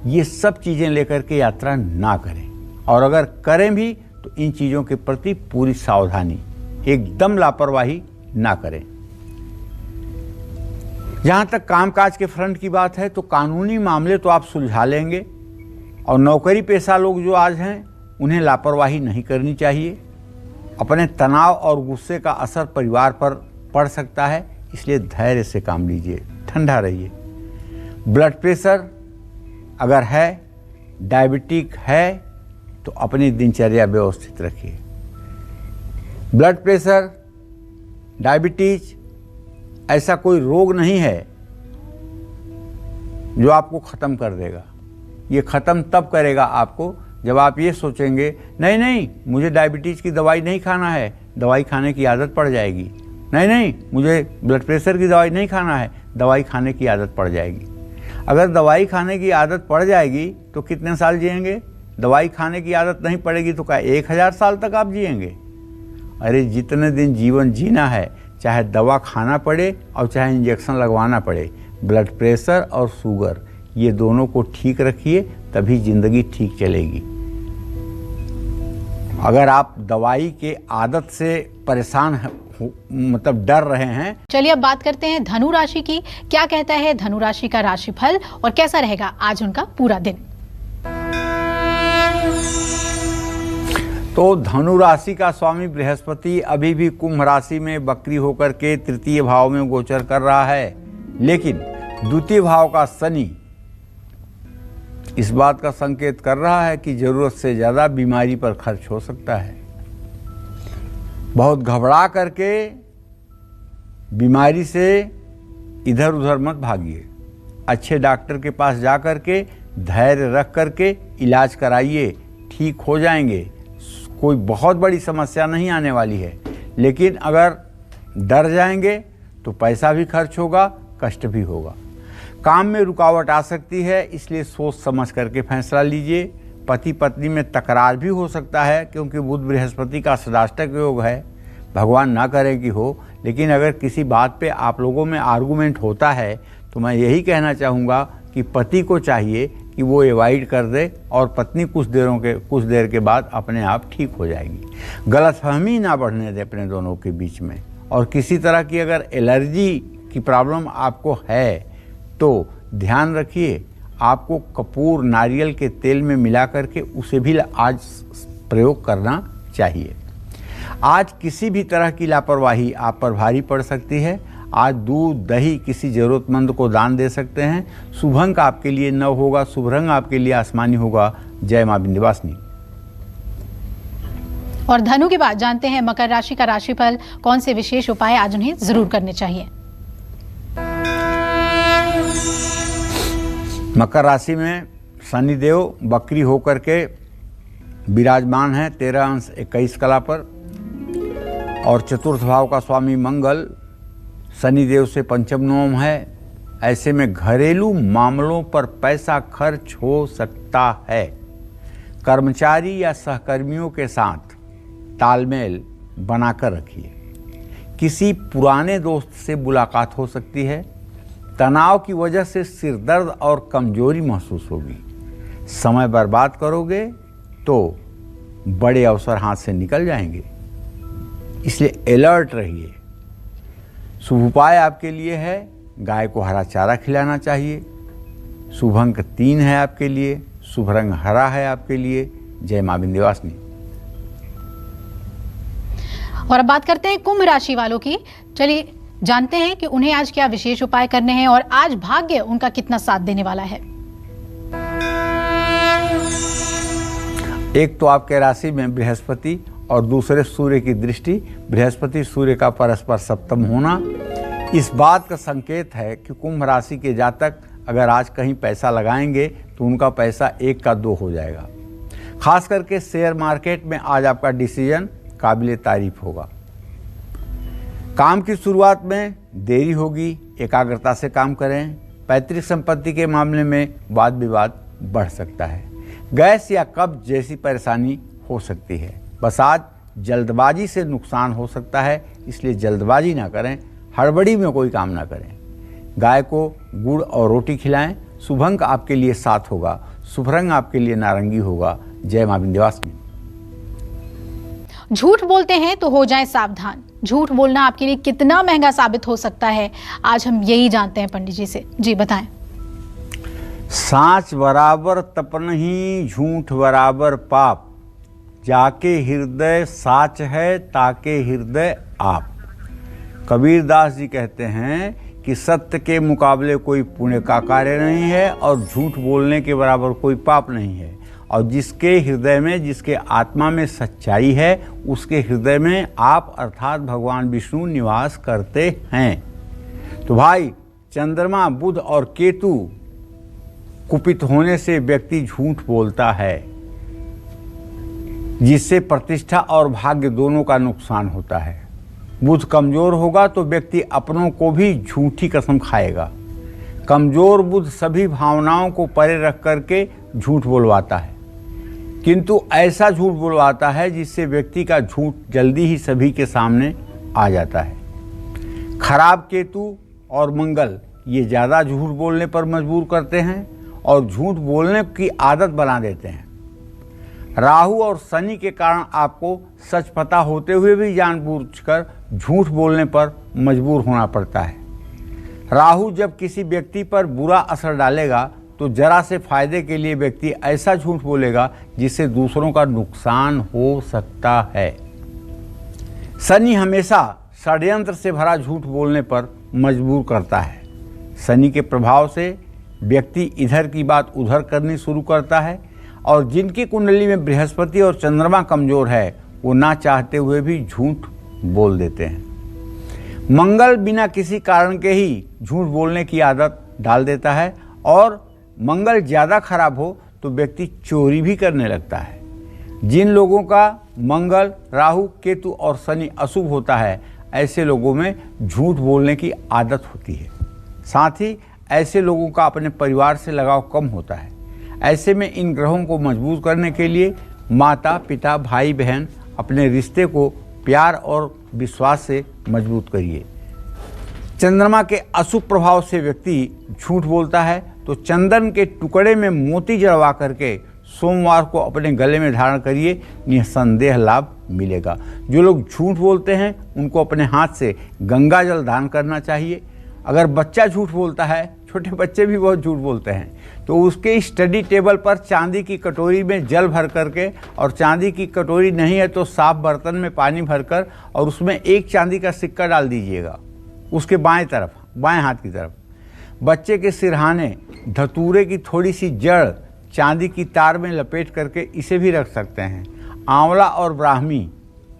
ये सब चीज़ें लेकर के यात्रा ना करें। और अगर करें भी तो इन चीज़ों के प्रति पूरी सावधानी, एकदम लापरवाही ना करें। जहाँ तक कामकाज के फ्रंट की बात है तो कानूनी मामले तो आप सुलझा लेंगे। और नौकरी पेशा लोग जो आज हैं उन्हें लापरवाही नहीं करनी चाहिए। अपने तनाव और गुस्से का असर परिवार पर पड़ सकता है, इसलिए धैर्य से काम लीजिए, ठंडा रहिए। ब्लड प्रेशर अगर है, डायबिटिक है तो अपनी दिनचर्या व्यवस्थित रखिए। ब्लड प्रेशर, डायबिटीज ऐसा कोई रोग नहीं है जो आपको ख़त्म कर देगा। ये ख़त्म तब करेगा आपको जब आप ये सोचेंगे नहीं नहीं मुझे डायबिटीज़ की दवाई नहीं खाना है, दवाई खाने की आदत पड़ जाएगी। नहीं नहीं मुझे ब्लड प्रेशर की दवाई नहीं खाना है, दवाई खाने की आदत पड़ जाएगी। अगर दवाई खाने की आदत पड़ जाएगी तो कितने साल जिएंगे? दवाई खाने की आदत नहीं पड़ेगी तो क्या 1000 साल तक आप जिएंगे? अरे जितने दिन जीवन जीना है, चाहे दवा खाना पड़े और चाहे इंजेक्शन लगवाना पड़े, ब्लड प्रेशर और शुगर ये दोनों को ठीक रखिए, तभी ज़िंदगी ठीक चलेगी। अगर आप दवाई के आदत से परेशान मतलब डर रहे हैं। चलिए अब बात करते हैं धनु राशि की। क्या कहता है धनु राशि का राशिफल और कैसा रहेगा आज उनका पूरा दिन? तो धनु राशि का स्वामी बृहस्पति अभी भी कुंभ राशि में वक्री होकर के तृतीय भाव में गोचर कर रहा है, लेकिन द्वितीय भाव का शनि इस बात का संकेत कर रहा है कि जरूरत से ज्यादा बीमारी पर खर्च हो सकता है। बहुत घबरा करके बीमारी से इधर उधर मत भागिए। अच्छे डॉक्टर के पास जा करके धैर्य रख करके इलाज कराइए, ठीक हो जाएंगे। कोई बहुत बड़ी समस्या नहीं आने वाली है, लेकिन अगर डर जाएंगे तो पैसा भी खर्च होगा, कष्ट भी होगा। काम में रुकावट आ सकती है, इसलिए सोच समझ करके फैसला लीजिए। पति पत्नी में तकरार भी हो सकता है, क्योंकि बुध बृहस्पति का सदाष्टक योग है। भगवान ना करे कि हो, लेकिन अगर किसी बात पे आप लोगों में आर्गूमेंट होता है तो मैं यही कहना चाहूँगा कि पति को चाहिए कि वो अवॉइड कर दे और पत्नी कुछ देर के बाद अपने आप ठीक हो जाएगी। गलतफहमी ना बढ़ने दे अपने दोनों के बीच में। और किसी तरह की अगर एलर्जी की प्रॉब्लम आपको है तो ध्यान रखिए, आपको कपूर नारियल के तेल में मिला करके उसे भी आज प्रयोग करना चाहिए। आज किसी भी तरह की लापरवाही आप पर भारी पड़ सकती है। आज दूध दही किसी जरूरतमंद को दान दे सकते हैं। शुभ अंक आपके लिए 9 होगा, शुभ रंग आपके लिए आसमानी होगा। जय मां विंध्यवासिनी। और धनु के बाद जानते हैं मकर राशि का राशिफल। कौन से विशेष उपाय आज उन्हें जरूर करने चाहिए? मकर राशि में शनिदेव वक्री होकर के विराजमान है 13 अंश 21 कला पर, और चतुर्थ भाव का स्वामी मंगल शनिदेव से पंचम नवम है। ऐसे में घरेलू मामलों पर पैसा खर्च हो सकता है। कर्मचारी या सहकर्मियों के साथ तालमेल बनाकर रखिए। किसी पुराने दोस्त से मुलाकात हो सकती है। तनाव की वजह से सिरदर्द और कमजोरी महसूस होगी। समय बर्बाद करोगे तो बड़े अवसर हाथ से निकल जाएंगे, इसलिए अलर्ट रहिए। शुभ उपाय आपके लिए है गाय को हरा चारा खिलाना चाहिए। शुभ अंक 3 है आपके लिए, शुभ रंग हरा है आपके लिए। जय मां विंध्यवासिनी। और अब बात करते हैं कुंभ राशि वालों की। चलिए जानते हैं कि उन्हें आज क्या विशेष उपाय करने हैं और आज भाग्य उनका कितना साथ देने वाला है। एक तो आपके राशि में बृहस्पति और दूसरे सूर्य की दृष्टि। बृहस्पति सूर्य का परस्पर सप्तम होना इस बात का संकेत है कि कुंभ राशि के जातक अगर आज कहीं पैसा लगाएंगे तो उनका पैसा 1 का 2 हो जाएगा। खास करके शेयर मार्केट में आज आपका डिसीजन काबिले तारीफ होगा। काम की शुरुआत में देरी होगी, एकाग्रता से काम करें। पैतृक संपत्ति के मामले में वाद विवाद बढ़ सकता है। गैस या कब्ज जैसी परेशानी हो सकती है। बस आज जल्दबाजी से नुकसान हो सकता है, इसलिए जल्दबाजी ना करें, हड़बड़ी में कोई काम ना करें। गाय को गुड़ और रोटी खिलाएं। शुभ अंक आपके लिए 7 होगा, शुभ रंग आपके लिए नारंगी होगा। जय मां विंध्यवासिनी। झूठ बोलते हैं तो हो जाएं सावधान। झूठ बोलना आपके लिए कितना महंगा साबित हो सकता है, आज हम यही जानते हैं पंडित जी से। जी बताएं। सांच बराबर तपनहि, झूठ बराबर पाप। जाके हृदय साच है, ताके हृदय आप। कबीर दास जी कहते हैं कि सत्य के मुकाबले कोई पुण्य का कार्य नहीं है और झूठ बोलने के बराबर कोई पाप नहीं है। और जिसके हृदय में, जिसके आत्मा में सच्चाई है, उसके हृदय में आप अर्थात भगवान विष्णु निवास करते हैं। तो भाई, चंद्रमा, बुध और केतु कुपित होने से व्यक्ति झूठ बोलता है, जिससे प्रतिष्ठा और भाग्य दोनों का नुकसान होता है। बुध कमजोर होगा तो व्यक्ति अपनों को भी झूठी कसम खाएगा। कमजोर बुध सभी भावनाओं को परे रख करके झूठ बोलवाता है, किंतु ऐसा झूठ बोलवाता है जिससे व्यक्ति का झूठ जल्दी ही सभी के सामने आ जाता है। खराब केतु और मंगल ये ज़्यादा झूठ बोलने पर मजबूर करते हैं और झूठ बोलने की आदत बना देते हैं। राहु और शनि के कारण आपको सच पता होते हुए भी जानबूझकर झूठ बोलने पर मजबूर होना पड़ता है। राहु जब किसी व्यक्ति पर बुरा असर डालेगा तो जरा से फायदे के लिए व्यक्ति ऐसा झूठ बोलेगा जिससे दूसरों का नुकसान हो सकता है। शनि हमेशा षड्यंत्र से भरा झूठ बोलने पर मजबूर करता है। शनि के प्रभाव से व्यक्ति इधर की बात उधर करनी शुरू करता है और जिनकी कुंडली में बृहस्पति और चंद्रमा कमजोर है वो ना चाहते हुए भी झूठ बोल देते हैं। मंगल बिना किसी कारण के ही झूठ बोलने की आदत डाल देता है और मंगल ज़्यादा खराब हो तो व्यक्ति चोरी भी करने लगता है। जिन लोगों का मंगल, राहु, केतु और शनि अशुभ होता है ऐसे लोगों में झूठ बोलने की आदत होती है। साथ ही ऐसे लोगों का अपने परिवार से लगाव कम होता है। ऐसे में इन ग्रहों को मजबूत करने के लिए माता पिता, भाई बहन अपने रिश्ते को प्यार और विश्वास से मजबूत करिए। चंद्रमा के अशुभ प्रभाव से व्यक्ति झूठ बोलता है तो चंदन के टुकड़े में मोती जड़वा करके सोमवार को अपने गले में धारण करिए, निसंदेह लाभ मिलेगा। जो लोग झूठ बोलते हैं उनको अपने हाथ से गंगा जल दान करना चाहिए। अगर बच्चा झूठ बोलता है, छोटे बच्चे भी बहुत झूठ बोलते हैं, तो उसके स्टडी टेबल पर चांदी की कटोरी में जल भर करके, और चांदी की कटोरी नहीं है तो साफ बर्तन में पानी भरकर और उसमें एक चांदी का सिक्का डाल दीजिएगा उसके बाएं तरफ, बाएं हाथ की तरफ। बच्चे के सिरहाने धतूरे की थोड़ी सी जड़ चांदी की तार में लपेट करके इसे भी रख सकते हैं। आंवला और ब्राह्मी,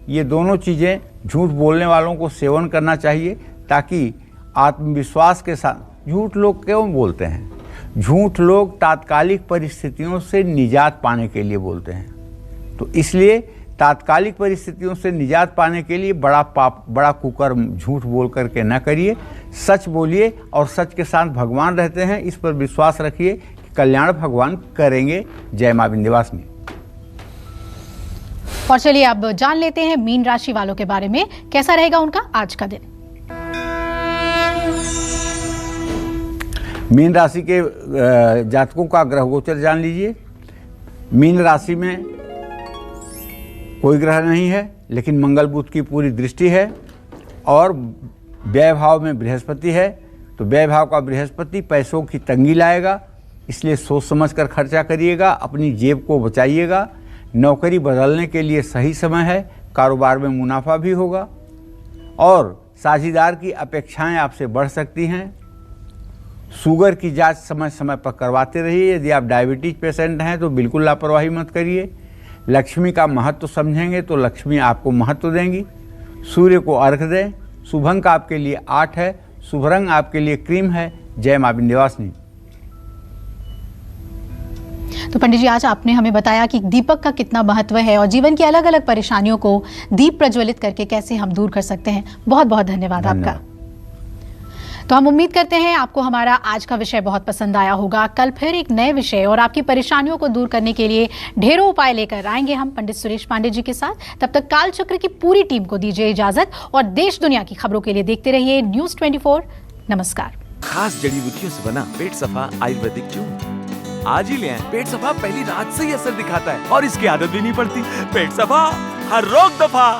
ये दोनों चीज़ें झूठ बोलने वालों को सेवन करना चाहिए ताकि आत्मविश्वास के साथ। झूठ लोग क्यों बोलते हैं? झूठ लोग तात्कालिक परिस्थितियों से निजात पाने के लिए बोलते हैं। तो इसलिए तात्कालिक परिस्थितियों से निजात पाने के लिए बड़ा पाप, बड़ा कुकर्म झूठ बोल करके न करिए। सच बोलिए और सच के साथ भगवान रहते हैं, इस पर विश्वास रखिए कि कल्याण भगवान करेंगे। जय मां विंध्यवासिनी। और चलिए अब जान लेते हैं मीन राशि वालों के बारे में, कैसा रहेगा उनका आज का दिन। मीन राशि के जातकों का ग्रह गोचर जान लीजिए। मीन राशि में कोई ग्रह नहीं है, लेकिन मंगल बुध की पूरी दृष्टि है और व्यय भाव में बृहस्पति है। तो व्यय भाव का बृहस्पति पैसों की तंगी लाएगा, इसलिए सोच समझ कर खर्चा करिएगा, अपनी जेब को बचाइएगा। नौकरी बदलने के लिए सही समय है, कारोबार में मुनाफा भी होगा और साझीदार की अपेक्षाएं आपसे बढ़ सकती हैं। शुगर की जांच समय समय पर करवाते रहिए। यदि आप डायबिटीज पेशेंट हैं तो बिल्कुल लापरवाही मत करिए। लक्ष्मी का महत्व समझेंगे तो लक्ष्मी आपको महत्व देंगी। सूर्य को अर्घ दें। शुभ अंक आपके लिए 8 है। शुभ रंग आपके लिए क्रीम है। जय मां विंध्यवासिनी। तो पंडित जी, आज आपने हमें बताया कि दीपक का कितना महत्व है और जीवन की अलग अलग परेशानियों को दीप प्रज्वलित करके कैसे हम दूर कर सकते हैं। बहुत बहुत धन्यवाद आपका। तो हम उम्मीद करते हैं आपको हमारा आज का विषय बहुत पसंद आया होगा। कल फिर एक नए विषय और आपकी परेशानियों को दूर करने के लिए ढेरों उपाय लेकर आएंगे हम पंडित सुरेश पांडे जी के साथ। तब तक कालचक्र की पूरी टीम को दीजिए इजाजत और देश दुनिया की खबरों के लिए देखते रहिए न्यूज़ 24। नमस्कार। खास जड़ी बूटियों से बना पेट सफा आयुर्वेदिक चूर्ण आज ही ले आएं। पेट सफा पहली रात से ही असर दिखाता है और इसकी आदत भी नहीं पड़ती। पेट सफा हर रोग दफा।